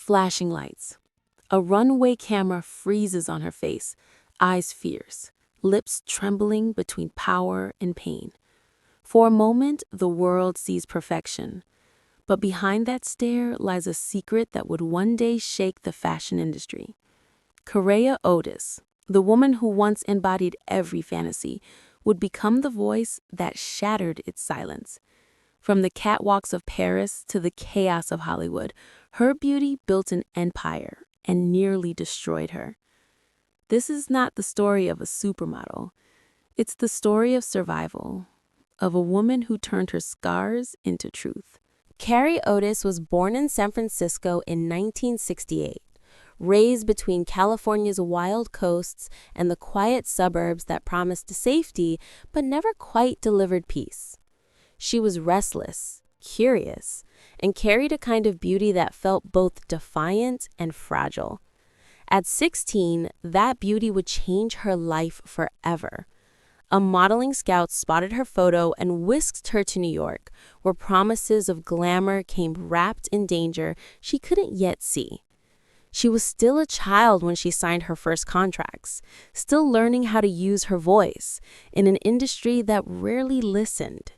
Flashing lights. A runway camera freezes on her face, eyes fierce, lips trembling between power and pain. For a moment, the world sees perfection. But behind that stare lies a secret that would one day shake the fashion industry. Carré Otis, the woman who once embodied every fantasy, would become the voice that shattered its silence. From the catwalks of Paris to the chaos of Hollywood, her beauty built an empire and nearly destroyed her. This is not the story of a supermodel. It's the story of survival, of a woman who turned her scars into truth. Carré Otis was born in San Francisco in 1968, raised between California's wild coasts and the quiet suburbs that promised safety but never quite delivered peace. She was restless, curious, and carried a kind of beauty that felt both defiant and fragile. At 16, that beauty would change her life forever. A modeling scout spotted her photo and whisked her to New York, where promises of glamour came wrapped in danger she couldn't yet see. She was still a child when she signed her first contracts, still learning how to use her voice in an industry that rarely listened.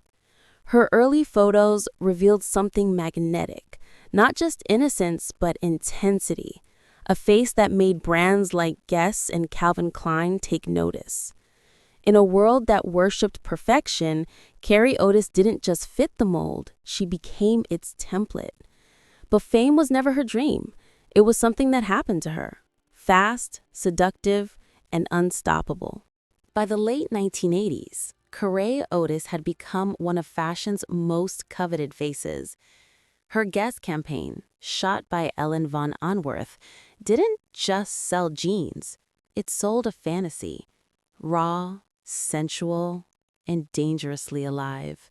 Her early photos revealed something magnetic, not just innocence, but intensity, a face that made brands like Guess and Calvin Klein take notice. In a world that worshipped perfection, Carré Otis didn't just fit the mold, she became its template. But fame was never her dream. It was something that happened to her, fast, seductive, and unstoppable. By the late 1980s, Carré Otis had become one of fashion's most coveted faces. Her Guess campaign, shot by Ellen von Unwerth, didn't just sell jeans. It sold a fantasy, raw, sensual, and dangerously alive.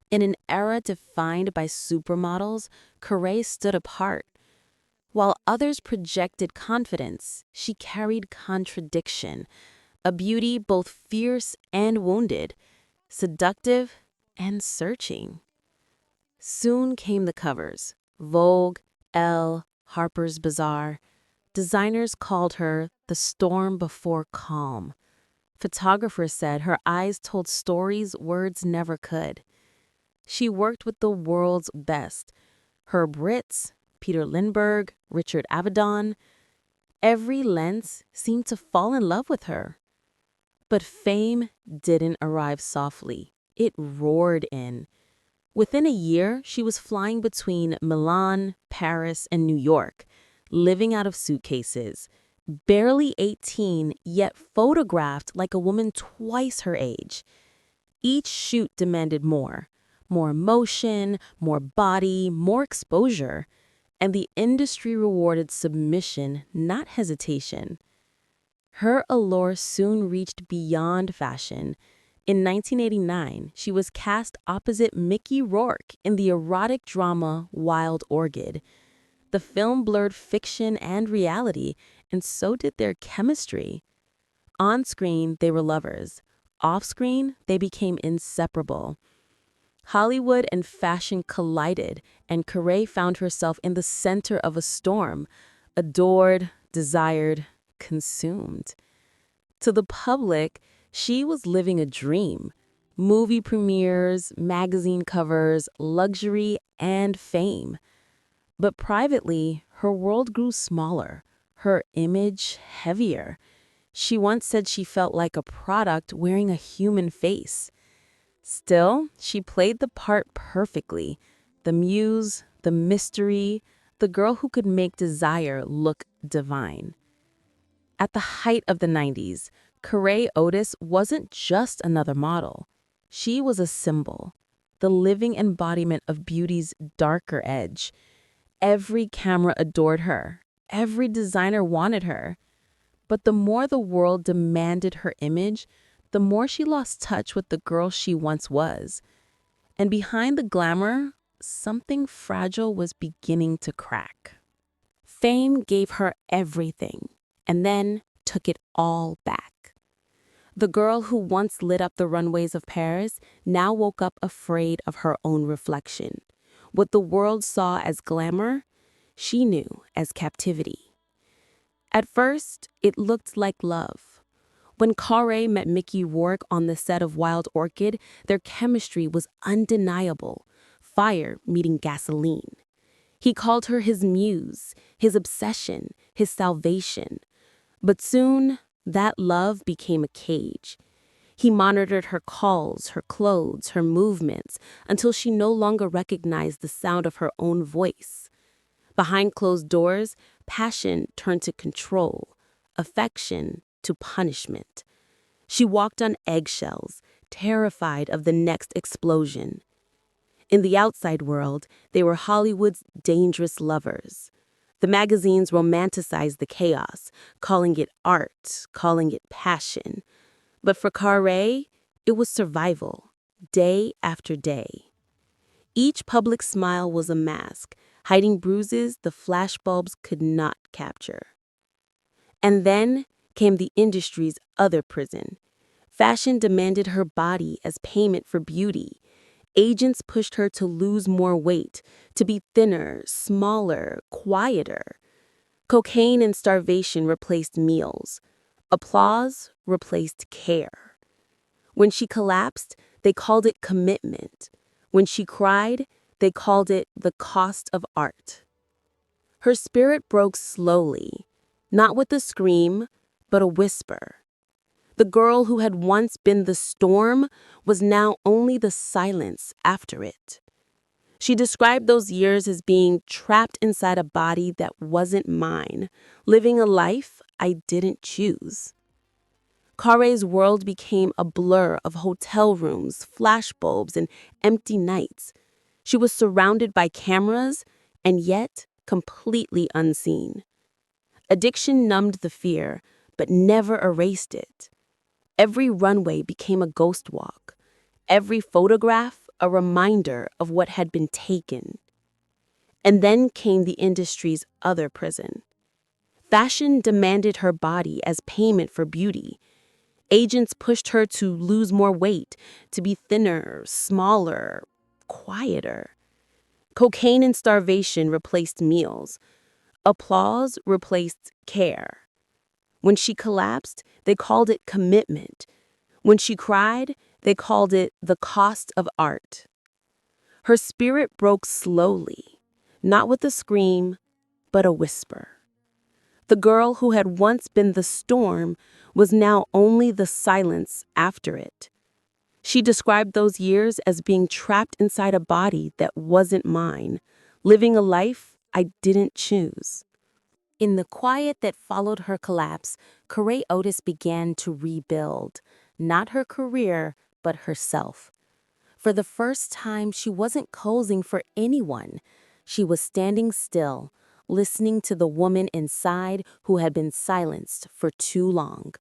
In an era defined by supermodels, Carré stood apart. While others projected confidence, she carried contradiction, a beauty both fierce and wounded, seductive and searching. Soon came the covers, Vogue, Elle, Harper's Bazaar. Designers called her the storm before calm. Photographers said her eyes told stories words never could. She worked with the world's best. Herb Ritts, Peter Lindbergh, Richard Avedon. Every lens seemed to fall in love with her. But fame didn't arrive softly. It roared in. Within a year, she was flying between Milan, Paris, and New York, living out of suitcases. Barely 18, yet photographed like a woman twice her age. Each shoot demanded more emotion, more body, more exposure. And the industry rewarded submission, not hesitation. Her allure soon reached beyond fashion. In 1989, she was cast opposite Mickey Rourke in the erotic drama Wild Orchid. The film blurred fiction and reality, and so did their chemistry. On screen, they were lovers. Off screen, they became inseparable. Hollywood and fashion collided, and Carré found herself in the center of a storm, adored, desired, consumed. To the public, she was living a dream. Movie premieres, magazine covers, luxury, and fame. But privately, her world grew smaller, her image heavier. She once said she felt like a product wearing a human face. Still, she played the part perfectly. The muse, the mystery, the girl who could make desire look divine. At the height of the 90s, Carré Otis wasn't just another model. She was a symbol, the living embodiment of beauty's darker edge. Every camera adored her. Every designer wanted her. But the more the world demanded her image, the more she lost touch with the girl she once was. And behind the glamour, something fragile was beginning to crack. Fame gave her everything, and then took it all back. The girl who once lit up the runways of Paris now woke up afraid of her own reflection. What the world saw as glamour, she knew as captivity. At first, it looked like love. When Carré met Mickey Rourke on the set of Wild Orchid, their chemistry was undeniable. Fire meeting gasoline. He called her his muse, his obsession, his salvation. But soon, that love became a cage. He monitored her calls, her clothes, her movements, until she no longer recognized the sound of her own voice. Behind closed doors, passion turned to control, affection to punishment. She walked on eggshells, terrified of the next explosion. In the outside world, they were Hollywood's dangerous lovers. The magazines romanticized the chaos, calling it art, calling it passion. But for Carré, it was survival, day after day. Each public smile was a mask, hiding bruises the flashbulbs could not capture. And then came the industry's other prison. Fashion demanded her body as payment for beauty. Agents pushed her to lose more weight, to be thinner, smaller, quieter. Cocaine and starvation replaced meals. Applause replaced care. When she collapsed, they called it commitment. When she cried, they called it the cost of art. Her spirit broke slowly, not with a scream, but a whisper. The girl who had once been the storm was now only the silence after it. She described those years as being trapped inside a body that wasn't mine, living a life I didn't choose. Carré's world became a blur of hotel rooms, flashbulbs, and empty nights. She was surrounded by cameras and yet completely unseen. Addiction numbed the fear, but never erased it. Every runway became a ghost walk. Every photograph a reminder of what had been taken. And then came the industry's other prison. Fashion demanded her body as payment for beauty. Agents pushed her to lose more weight, to be thinner, smaller, quieter. Cocaine and starvation replaced meals. Applause replaced care. When she collapsed, they called it commitment. When she cried, they called it the cost of art. Her spirit broke slowly, not with a scream, but a whisper. The girl who had once been the storm was now only the silence after it. She described those years as being trapped inside a body that wasn't mine, living a life I didn't choose. In the quiet that followed her collapse, Carré Otis began to rebuild, not her career, but herself. For the first time, she wasn't posing for anyone. She was standing still, listening to the woman inside who had been silenced for too long.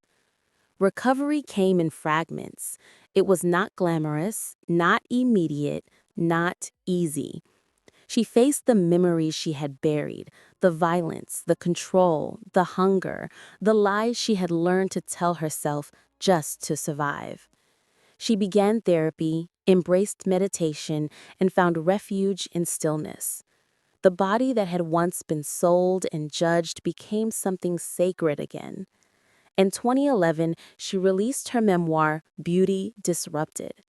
Recovery came in fragments. It was not glamorous, not immediate, not easy. She faced the memories she had buried, the violence, the control, the hunger, the lies she had learned to tell herself just to survive. She began therapy, embraced meditation, and found refuge in stillness. The body that had once been sold and judged became something sacred again. In 2011, she released her memoir, Beauty Disrupted.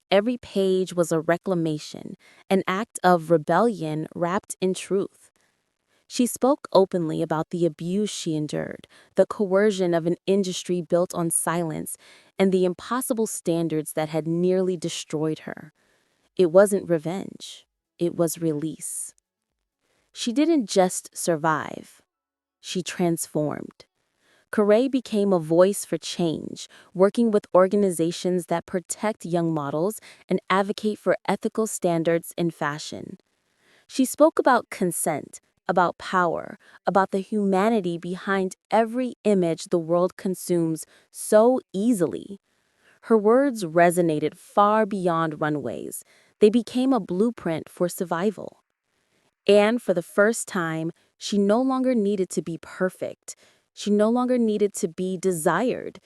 Every page was a reclamation, an act of rebellion wrapped in truth. She spoke openly about the abuse she endured, the coercion of an industry built on silence, and the impossible standards that had nearly destroyed her. It wasn't revenge. It was release. She didn't just survive. She transformed. Carré became a voice for change, working with organizations that protect young models and advocate for ethical standards in fashion. She spoke about consent, about power, about the humanity behind every image the world consumes so easily. Her words resonated far beyond runways. They became a blueprint for survival. And for the first time, she no longer needed to be perfect. She no longer needed to be desired.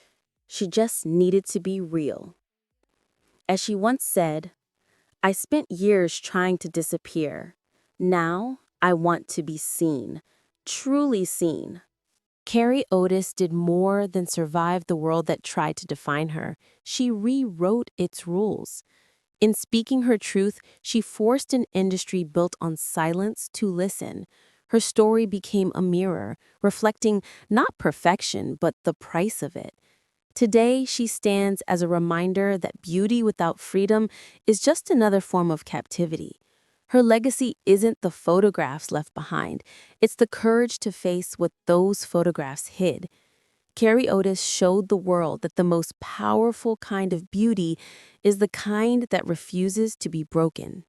She just needed to be real. As she once said, "I spent years trying to disappear. Now I want to be seen, truly seen. Carré Otis did more than survive the world that tried to define her. She rewrote its rules. In speaking her truth, she forced an industry built on silence to listen. Her story became a mirror, reflecting not perfection, but the price of it. Today, she stands as a reminder that beauty without freedom is just another form of captivity. Her legacy isn't the photographs left behind, it's the courage to face what those photographs hid. Carré Otis showed the world that the most powerful kind of beauty is the kind that refuses to be broken.